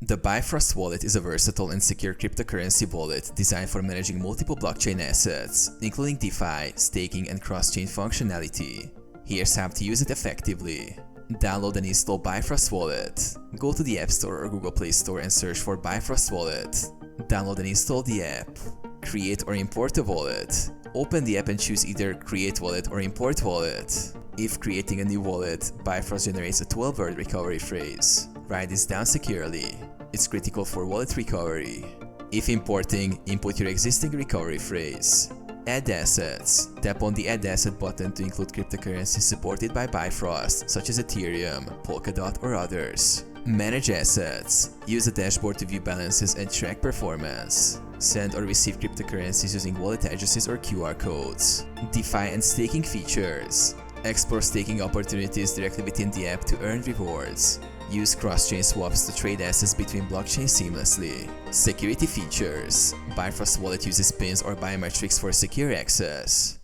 The Bifrost Wallet is a versatile and secure cryptocurrency wallet designed for managing multiple blockchain assets, including DeFi, staking, and cross-chain functionality. Here's how to use it effectively. Download and install Bifrost Wallet. Go to the App Store or Google Play Store and search for Bifrost Wallet. Download and install the app. Create or import a wallet. Open the app and choose either Create Wallet or Import Wallet. If creating a new wallet, Bifrost generates a 12-word recovery phrase. Write this down securely. It's critical for wallet recovery. If importing, input your existing recovery phrase. Add assets. Tap on the Add Asset button to include cryptocurrencies supported by Bifrost, such as Ethereum, Polkadot, or others. Manage assets. Use the dashboard to view balances and track performance. Send or receive cryptocurrencies using wallet addresses or QR codes. DeFi and staking features. Explore staking opportunities directly within the app to earn rewards. Use cross-chain swaps to trade assets between blockchains seamlessly. Security features. Bifrost Wallet uses PINs or biometrics for secure access.